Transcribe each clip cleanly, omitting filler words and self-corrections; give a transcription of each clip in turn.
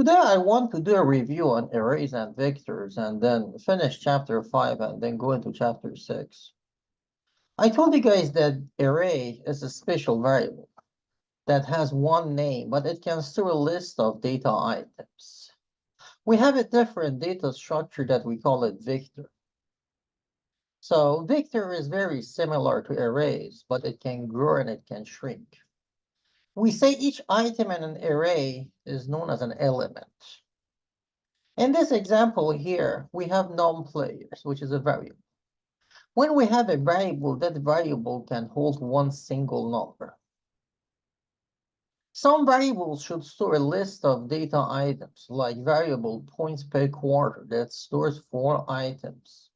Today, I want to do a review on arrays and vectors and then finish chapter 5 and then go into chapter 6. I told you guys that array is a special variable that has one name, but it can store a list of data items. We have a different data structure that we call it vector. So vector is very similar to arrays, but it can grow and it can shrink. We say each item in an array is known as an element. In this example here, we have non-players, which is a variable. When we have a variable, that variable can hold one single number. Some variables should store a list of data items, like variable points per quarter that stores 4 items.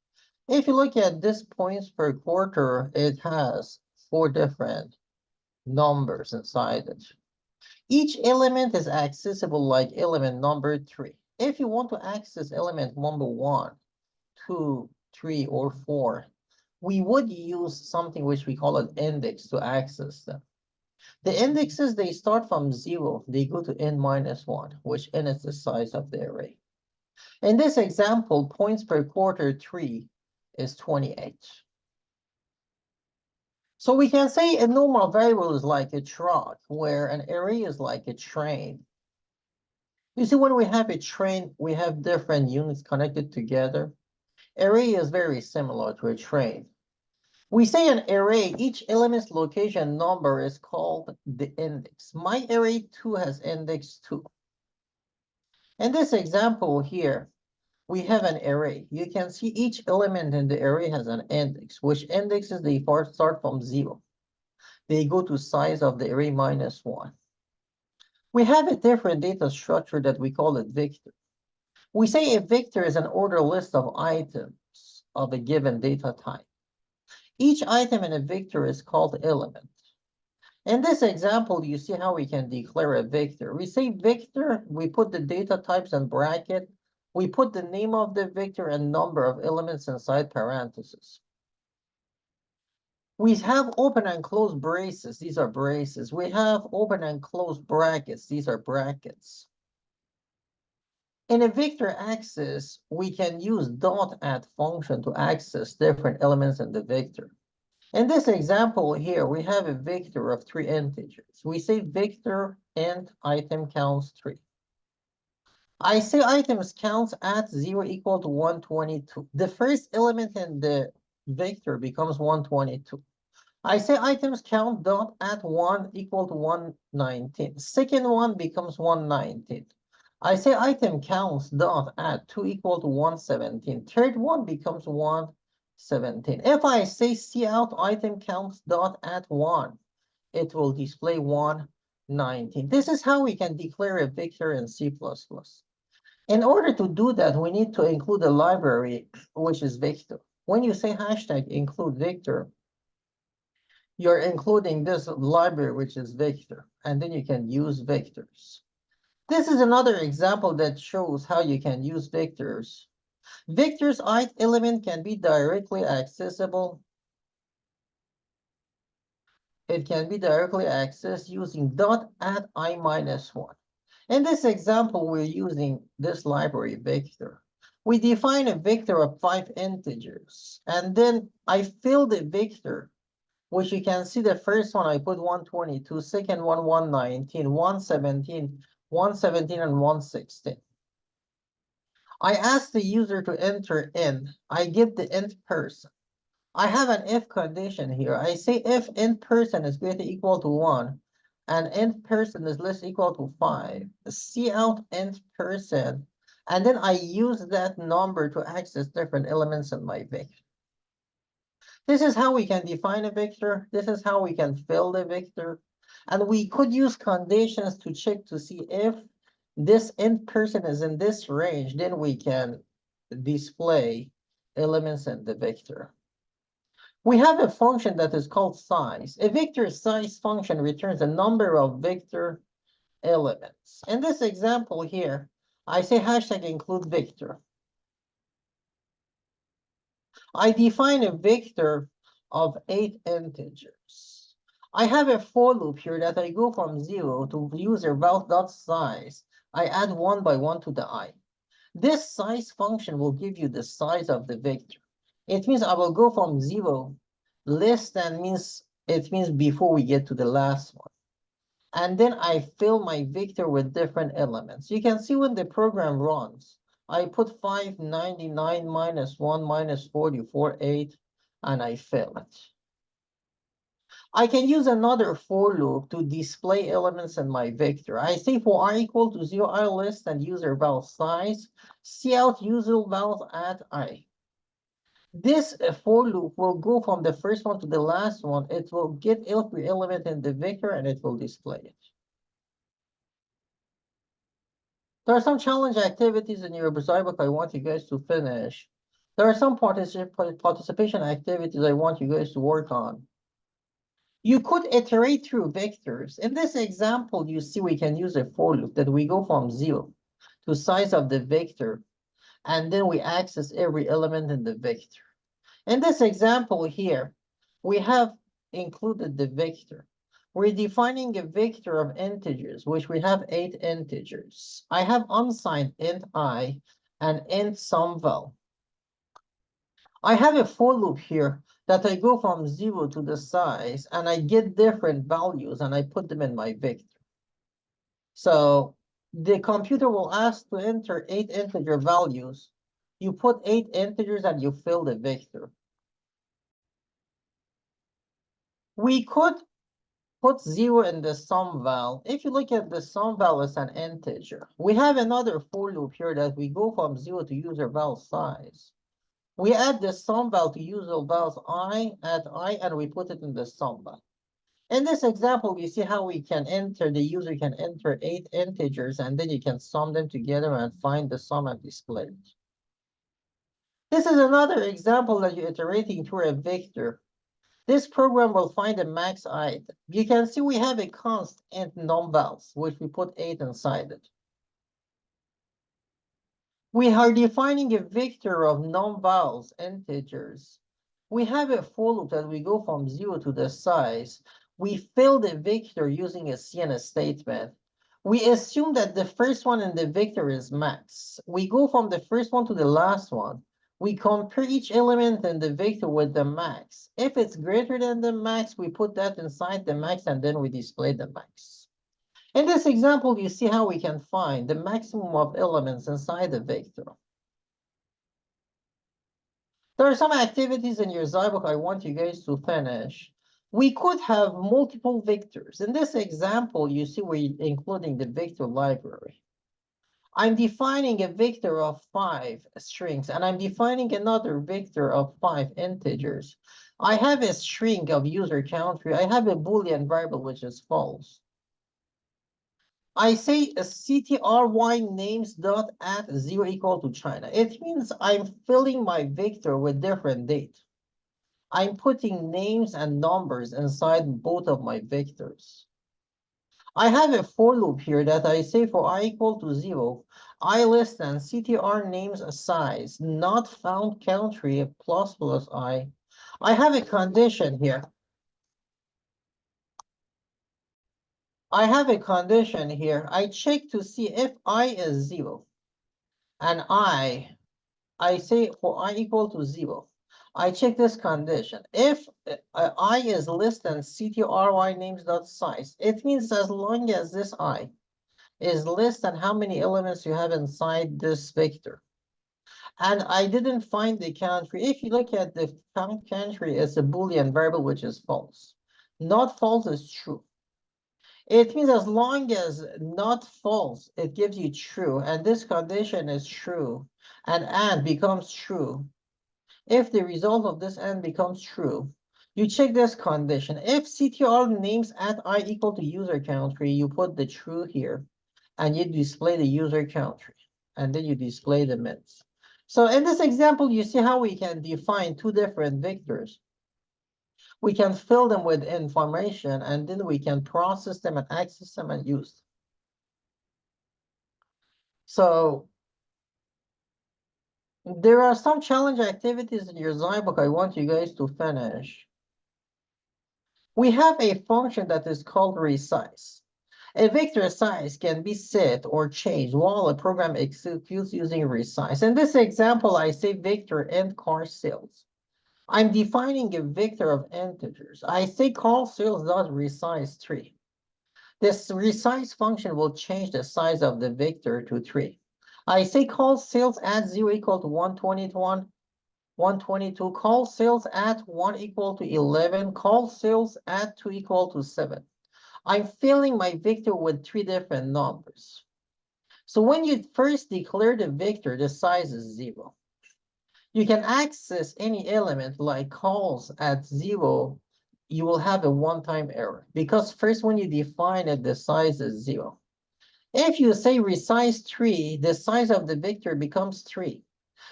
If you look at this points per quarter, it has 4 different numbers inside it. Each element is accessible like element number 3. If you want to access element number 1, 2, 3, or 4, we would use something which we call an index to access them. The indexes, they start from 0, they go to n minus 1, which n is the size of the array. In this example, points per quarter 3 is 28. So we can say a normal variable is like a truck, where an array is like a train. You see, when we have a train, we have different units connected together. Array is very similar to a train. We say an array, each element's location number is called the index. My array 2 has index 2. In this example here, we have an array. You can see each element in the array has an index, which indexes they start from 0. They go to size of the array minus 1. We have a different data structure that we call it vector. We say a vector is an ordered list of items of a given data type. Each item in a vector is called element. In this example, you see how we can declare a vector. We say vector, we put the data types in bracket, we put the name of the vector and number of elements inside parentheses. We have open and closed braces. These are braces. We have open and closed brackets. These are brackets. In a vector access, we can use .add function to access different elements in the vector. In this example here, we have a vector of 3 integers. We say vector int item counts 3. I say items counts at 0 equal to 122. The first element in the vector becomes 122. I say items count dot at 1 equal to 119. Second one becomes 119. I say item counts dot at 2 equal to 117. Third one becomes 117. If I say cout item counts dot at 1, it will display 119. This is how we can declare a vector in C++. In order to do that, we need to include a library, which is vector. When you say hashtag include vector, you're including this library, which is vector, and then you can use vectors. This is another example that shows how you can use vectors. Vectors ith element can be directly accessible. It can be directly accessed using .add I minus 1. In this example, we're using this library vector. We define a vector of 5 integers, and then I fill the vector, which you can see the first one I put 122, second one 119, 117, 117, and 116. I ask the user to enter in. I give the int person. I have an if condition here. I say if int person is greater or equal to 1, and int person is less equal to 5, cout int person, and then I use that number to access different elements in my vector. This is how we can define a vector. This is how we can fill the vector. And we could use conditions to check to see if this int person is in this range, then we can display elements in the vector. We have a function that is called size. A vector size function returns a number of vector elements. In this example here, I say hashtag include vector. I define a vector of 8 integers. I have a for loop here that I go from 0 to user val.size. I add 1 by 1 to the I. This size function will give you the size of the vector. It means I will go from 0, less than means, it means before we get to the last one. And then I fill my vector with different elements. You can see when the program runs, I put 599 minus 1 minus 44, 8, and I fill it. I can use another for loop to display elements in my vector. I say for I equal to 0, I list and user val size, cout user val at I. This for loop will go from the first one to the last one. It will get every element in the vector and it will display it. There are some challenge activities in your zybooks I want you guys to finish. There are some participation activities I want you guys to work on. You could iterate through vectors. In this example, you see we can use a for loop that we go from 0 to size of the vector, and then we access every element in the vector. In this example here, we have included the vector. We're defining a vector of integers, which we have 8 integers. I have unsigned int I and int sum val. I have a for loop here that I go from 0 to the size, and I get different values, and I put them in my vector. So the computer will ask to enter 8 integer values. You put 8 integers, and you fill the vector. We could put 0 in the sum val. If you look at the sum val as an integer, we have another for loop here that we go from 0 to user val size. We add the sum val to user vals I, add I, and we put it in the sum val. In this example, you see how we can enter, the user can enter 8 integers, and then you can sum them together and find the sum and display it. This is another example that you're iterating through a vector. This program will find a max item. You can see we have a const int numVals, which we put 8 inside it. We are defining a vector of numVals integers. We have a for loop that we go from 0 to the size. We fill the vector using a CNS statement. We assume that the first one in the vector is max. We go from the first one to the last one. We compare each element in the vector with the max. If it's greater than the max, we put that inside the max, and then we display the max. In this example, you see how we can find the maximum of elements inside the vector. There are some activities in your zybook I want you guys to finish. We could have multiple vectors. In this example, you see we're including the vector library. I'm defining a vector of 5 strings, and I'm defining another vector of 5 integers. I have a string of user country. I have a Boolean variable, which is false. I say a ctry names dot at 0 equal to China. It means I'm filling my vector with different date. I'm putting names and numbers inside both of my vectors. I have a for loop here that I say for I equal to 0, I less than ctr names size, not found country plus plus I. I have a condition here. I have a condition here. I check to see if I is 0 and I say for I equal to 0. I check this condition. If I is less than ctry names dot size, it means as long as this I is less than how many elements you have inside this vector. And I didn't find the country. If you look at the found country, it's a Boolean variable, which is false. Not false is true. It means as long as not false, it gives you true, and this condition is true, and becomes true. If the result of this and becomes true, you check this condition. If ctr names at I equal to user country, you put the true here, and you display the user country, and then you display the mints. So in this example, you see how we can define 2 different vectors. We can fill them with information, and then we can process them and access them and use them. So there are some challenge activities in your zybook I want you guys to finish. We have a function that is called resize. A vector size can be set or changed while a program executes using resize. In this example, I say vector and car sales. I'm defining a vector of integers. I say car sales dot resize 3. This resize function will change the size of the vector to 3. I say call sales at 0 equal to 121, 122. Call sales at 1 equal to 11. Call sales at 2 equal to 7. I'm filling my vector with 3 different numbers. So when you first declare the vector, the size is 0. You can access any element like calls at 0. You will have a one-time error because first when you define it, the size is 0. If you say resize 3, the size of the vector becomes 3.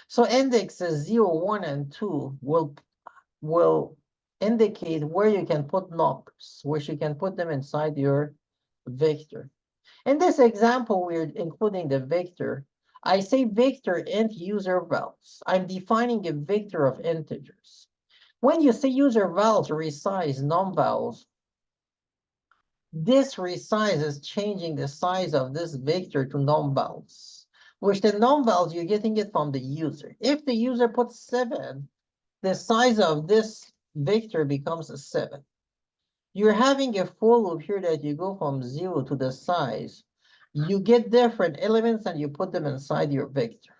So indexes 0, 1, and 2 will indicate where you can put numbers, which you can put them inside your vector. In this example, we're including the vector. I say vector int user vals. I'm defining a vector of integers. When you say user vals resize num-vals, this resize is changing the size of this vector to num-vals, which the num-vals, you're getting it from the user. If the user puts 7, the size of this vector becomes a 7. You're having a for loop here that you go from 0 to the size. You get different elements and you put them inside your vector.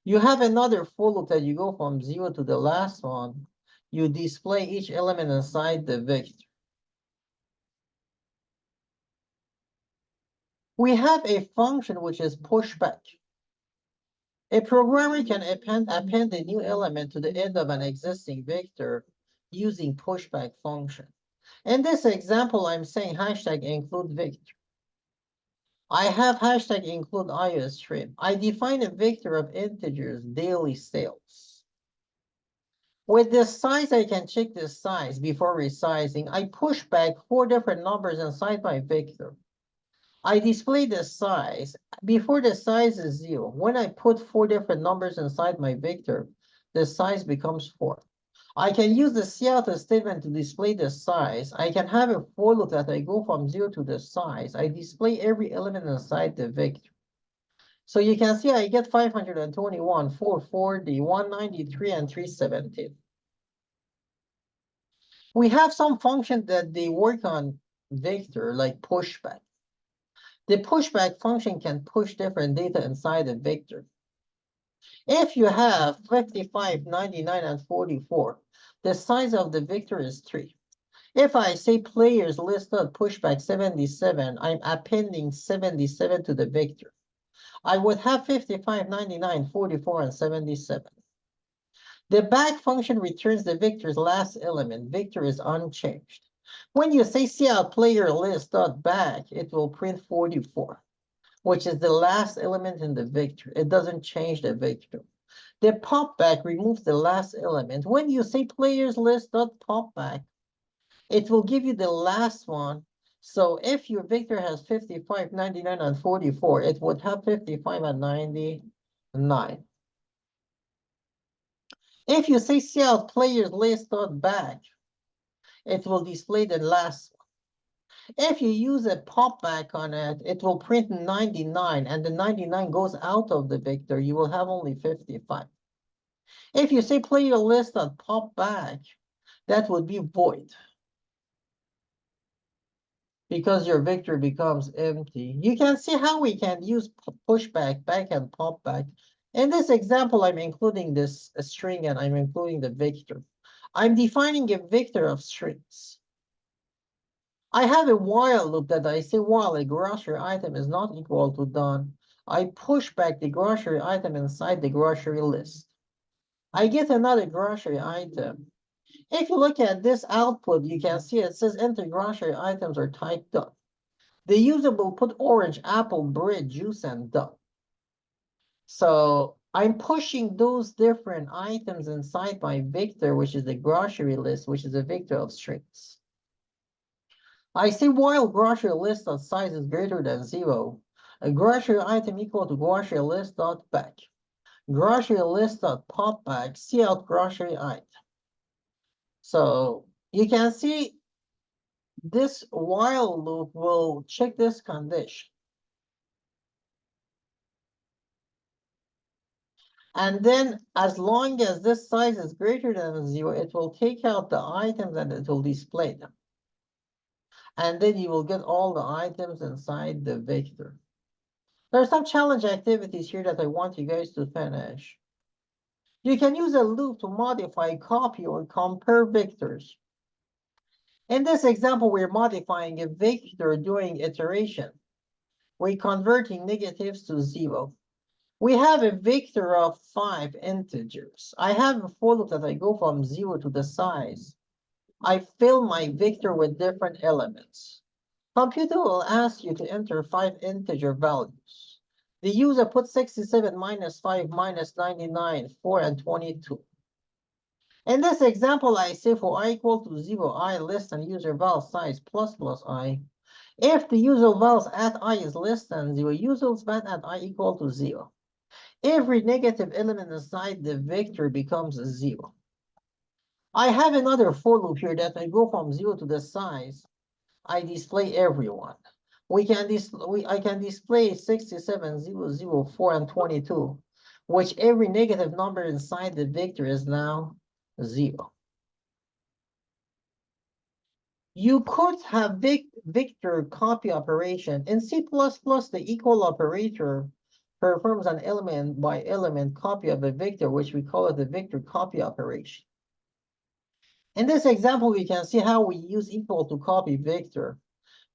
You have another for loop that you go from 0 to the last one. You display each element inside the vector. We have a function which is pushback. A programmer can append a new element to the end of an existing vector using pushback function. In this example, I'm saying hashtag include vector. I have hashtag include iOS trim. I define a vector of integers daily sales. With this size, I can check this size before resizing. I push back 4 different numbers inside my vector. I display the size. Before the size is 0, when I put 4 different numbers inside my vector, the size becomes 4. I can use the cout statement to display the size. I can have a for loop that I go from 0 to the size. I display every element inside the vector. So you can see I get 521, 440, 193, and 317. We have some functions that they work on vector, like pushback. The pushback function can push different data inside a vector. If you have 55, 99, and 44, the size of the vector is 3. If I say players listed pushback 77, I'm appending 77 to the vector. I would have 55, 99, 44, and 77. The back function returns the vector's last element. Vector is unchanged. When you say cout player list dot back, it will print 44, which is the last element in the vector. It doesn't change the vector. The popback removes the last element. When you say players list dot popback, it will give you the last one. So if your vector has 55, 99, and 44, it would have 55 and 99. If you say cout players list dot back, it will display the last one. If you use a popback on it, it will print 99, and the 99 goes out of the vector. You will have only 55. If you say player list dot popback, that would be void, because your vector becomes empty. You can see how we can use pushback, back, and popback. In this example, I'm including this string and I'm including the vector. I'm defining a vector of strings. I have a while loop that I say while a grocery item is not equal to done, I push back the grocery item inside the grocery list. I get another grocery item. If you look at this output, you can see it says enter grocery items are typed done. The user will put orange, apple, bread, juice, and done. So I'm pushing those different items inside my vector, which is the grocery list, which is a vector of strings. I say while grocery list dot size is greater than 0, a grocery item equal to grocery list dot back. Grocery list dot popback, cout grocery item. So you can see this while loop will check this condition. And then as long as this size is greater than 0, it will take out the items and it will display them. And then you will get all the items inside the vector. There are some challenge activities here that I want you guys to finish. You can use a loop to modify, copy, or compare vectors. In this example, we're modifying a vector during iteration. We're converting negatives to 0. We have a vector of 5 integers. I have a for loop that I go from 0 to the size. I fill my vector with different elements. Computer will ask you to enter 5 integer values. The user puts 67 minus 5 minus 99, 4, and 22. In this example, I say for I equal to 0, I less than user val size plus I. If the user vals at I is less than 0, user val at I equal to 0. Every negative element inside the vector becomes 0. I have another for loop here that I go from 0 to the size. I display everyone. I can display 67, 0, 0, 4, and 22, which every negative number inside the vector is now 0. You could have vector copy operation. In C++, the equal operator performs an element by element copy of a vector, which we call it the vector copy operation. In this example, we can see how we use equal to copy vector.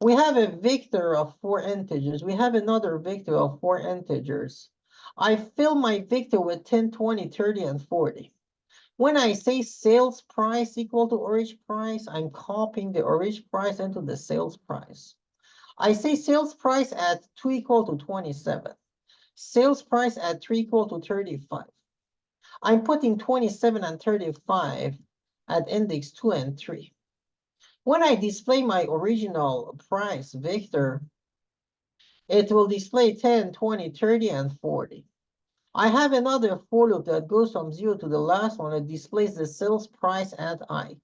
We have a vector of 4 integers. We have another vector of 4 integers. I fill my vector with 10, 20, 30, and 40. When I say sales price equal to average price, I'm copying the average price into the sales price. I say sales price at 2 equal to 27. Sales price at 3 equal to 35. I'm putting 27 and 35 at index 2 and 3. When I display my original price vector, it will display 10, 20, 30, and 40. I have another for loop that goes from 0 to the last one. It displays the sales price at I.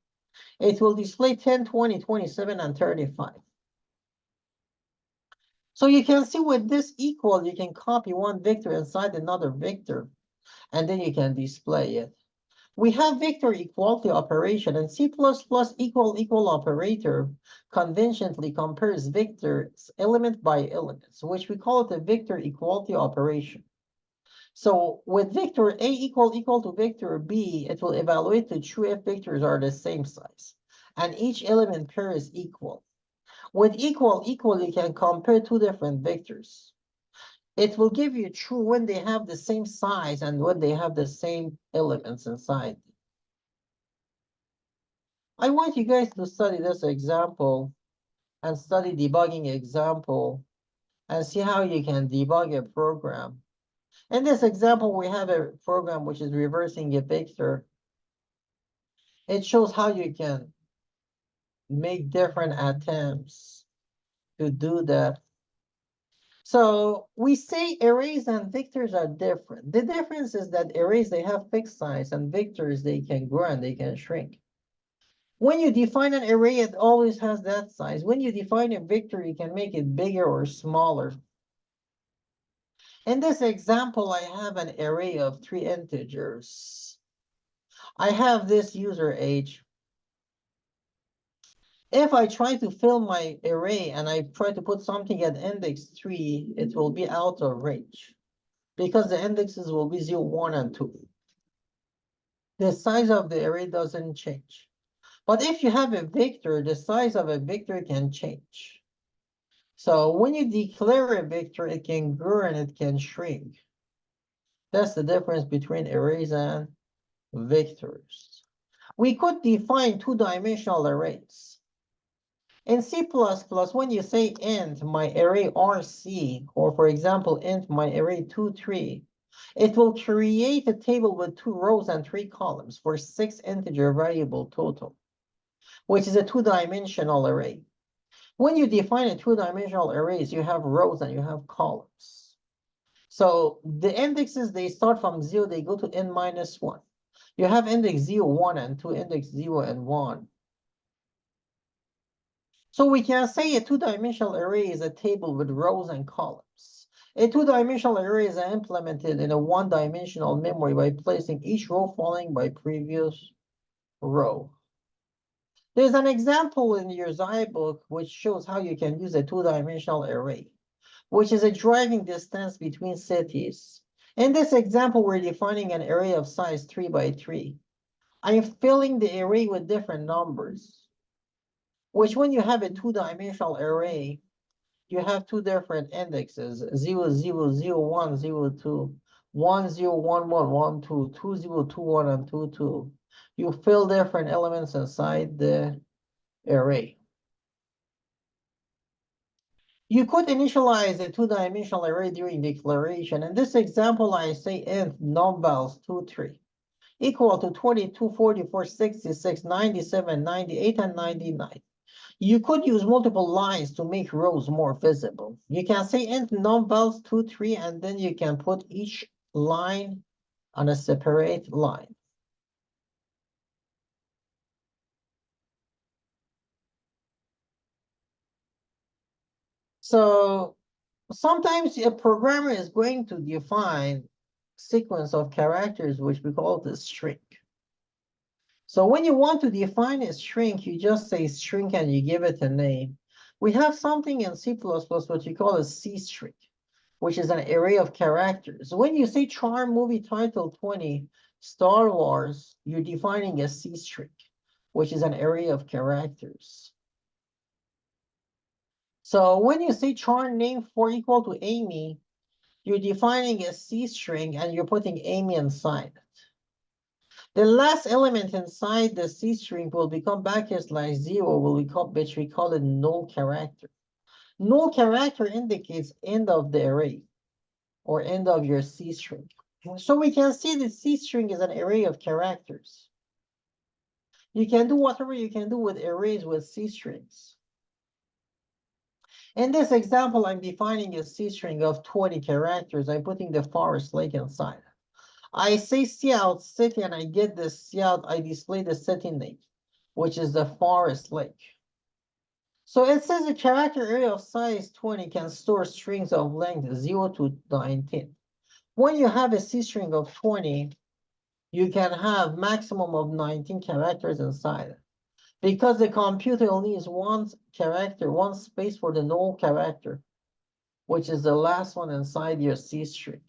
It will display 10, 20, 27, and 35. So you can see with this equal, you can copy one vector inside another vector, and then you can display it. We have vector equality operation, and C++ equal operator conventionally compares vectors element by element, which we call it a vector equality operation. So with vector A equal to vector B, it will evaluate the true if vectors are the same size, and each element pair is equal. With equal, you can compare two different vectors. It will give you true when they have the same size and when they have the same elements inside. I want you guys to study this example and study debugging example and see how you can debug a program. In this example, we have a program which is reversing a vector. It shows how you can make different attempts to do that. So we say arrays and vectors are different. The difference is that arrays, they have fixed size, and vectors, they can grow and they can shrink. When you define an array, it always has that size. When you define a vector, you can make it bigger or smaller. In this example, I have an array of 3 integers. I have this user age. If I try to fill my array and I try to put something at index 3, it will be out of range because the indexes will be 0, 1, and 2. The size of the array doesn't change. But if you have a vector, the size of a vector can change. So when you declare a vector, it can grow and it can shrink. That's the difference between arrays and vectors. We could define two-dimensional arrays. In C++, when you say int my array RC, or for example, int my array 2, 3, it will create a table with 2 rows and 3 columns for 6 integer variable total, which is a two-dimensional array. When you define a two-dimensional arrays, you have rows and you have columns. So the indexes, they start from 0, they go to n minus 1. You have index 0, 1, and 2, index 0 and 1. So we can say a two-dimensional array is a table with rows and columns. A two-dimensional array is implemented in a one-dimensional memory by placing each row following by previous row. There's an example in your zybook which shows how you can use a two-dimensional array, which is a driving distance between cities. In this example, we're defining an array of size 3 by 3. I'm filling the array with different numbers, which when you have a two-dimensional array, you have two different indexes, 0, 0, 0, 1, 0, 2, 1, 0, 1, 1, 1, 2, 2, 0, 2, 1, and 2, 2. You fill different elements inside the array. You could initialize a two-dimensional array during declaration. In this example, I say int numbers 2, 3 equal to 22, 44, 66, 97, 98, and 99. You could use multiple lines to make rows more visible. You can say int numbers 2, 3, and then you can put each line on a separate line. So sometimes a programmer is going to define sequence of characters, which we call the string. So when you want to define a string, you just say string and you give it a name. We have something in C++ what you call a C string, which is an array of characters. When you say Charm Movie Title 20, Star Wars, you're defining a C string, which is an array of characters. So when you say Charm Name 4 equal to Amy, you're defining a C string and you're putting Amy inside it. The last element inside the C string will become \0, which we call it null character. Null character indicates end of the array or end of your C string. So we can see the C string is an array of characters. You can do whatever you can do with arrays with C strings. In this example, I'm defining a C string of 20 characters. I'm putting the Forest Lake inside. I say cout city and I get the cout, I display the city name, which is the Forest Lake. So it says a character array of size 20 can store strings of length 0 to 19. When you have a C string of 20, you can have maximum of 19 characters inside it. Because the computer needs one character, one space for the null character, which is the last one inside your C string.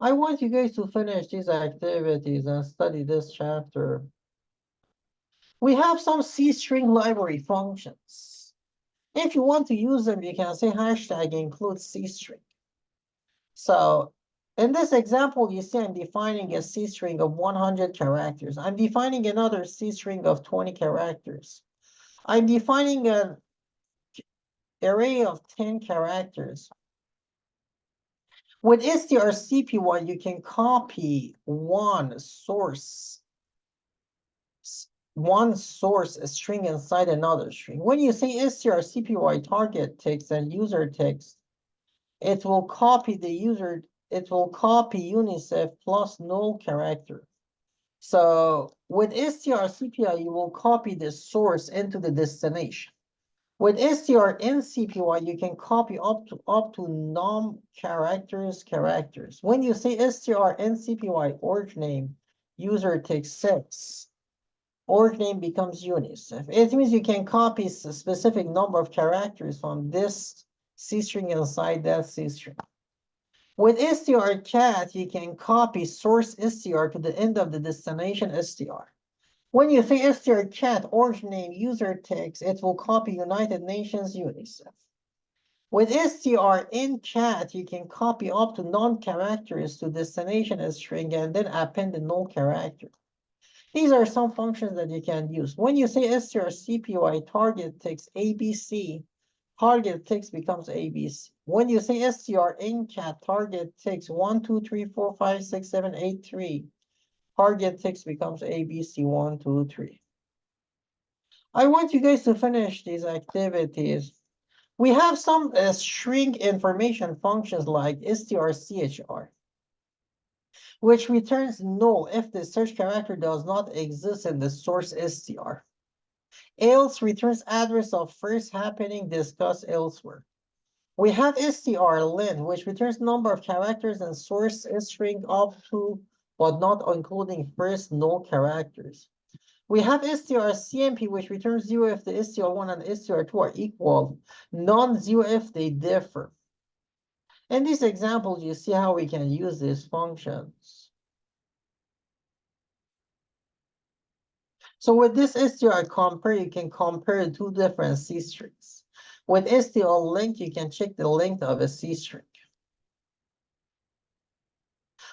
I want you guys to finish these activities and study this chapter. We have some C string library functions. If you want to use them, you can say hashtag include C string. So in this example, you see I'm defining a C string of 100 characters. I'm defining another C string of 20 characters. I'm defining an array of 10 characters. With strcpy, you can copy one source string inside another string. When you say strcpy target text and user text, it will copy UNICEF plus null character. So with strcpy, you will copy the source into the destination. With strncpy, you can copy up to num characters. When you say strncpy org name, user text 6, org name becomes UNICEF. It means you can copy a specific number of characters from this C string inside that C string. With strcat, you can copy source str to the end of the destination str. When you say strcat org name user text, it will copy United Nations UNICEF. With strnchat, you can copy up to non-characters to destination string and then append the null character. These are some functions that you can use. When you say strcpy target text ABC, target text becomes ABC. When you say strnchat target text 1, 2, 3, 4, 5, 6, 7, 8, 3, target text becomes ABC 1, 2, 3. I want you guys to finish these activities. We have some string information functions like strchr. which returns null if the search character does not exist in the source str. Else returns address of first happening discussed elsewhere. We have strlen, which returns number of characters and source string up to, but not including first null characters. We have strcmp, which returns 0 if the str1 and str2 are equal, non-zero if they differ. In these examples, you see how we can use these functions. So with this str compare, you can compare two different C strings. With str length, you can check the length of a C string.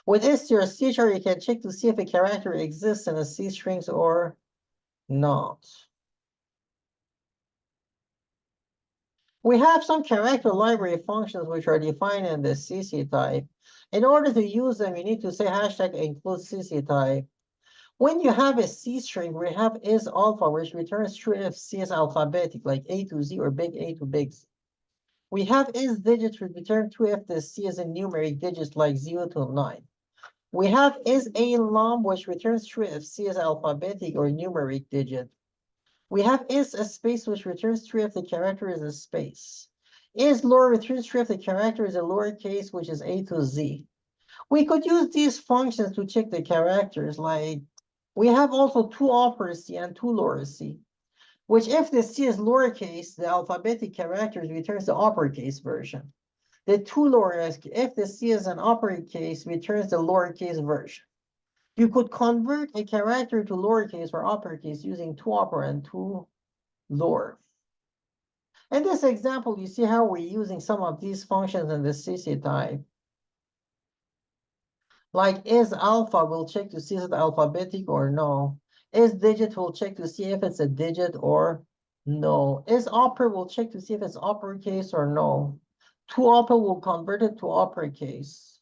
With strctr, you can check to see if a character exists in a C strings or not. We have some character library functions which are defined in the CC type. In order to use them, you need to say hashtag include CC type. When you have a C string, we have is alpha, which returns true if C is alphabetic, like A to Z or big A to big Z. We have is digit, which return true if the C is in numeric digits, like 0 to 9. We have is a lum, which returns true if C is alphabetic or numeric digit. We have is a space, which returns true if the character is a space. Is lower returns true if the character is a lowercase, which is A to Z. We could use these functions to check the characters, like we have also two upper C and two lower C, which if the C is lowercase, the alphabetic characters returns the uppercase version. The two lowercase, if the C is an uppercase, returns the lowercase version. You could convert a character to lowercase or uppercase using two upper and two lower. In this example, you see how we're using some of these functions in the CC type. Like is alpha, we'll check to see if it's alphabetic or no. Is digit, we'll check to see if it's a digit or no. Is upper, we'll check to see if it's uppercase or no. To upper, we'll convert it to uppercase.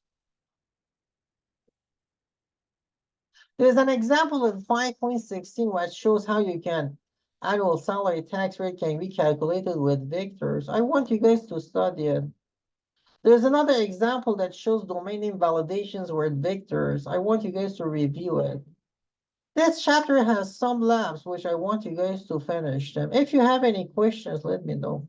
There's an example in 5.16 which shows how you can annual salary tax rate can be calculated with vectors. I want you guys to study it. There's another example that shows domain name validations with vectors. I want you guys to review it. This chapter has some labs, which I want you guys to finish them. If you have any questions, let me know.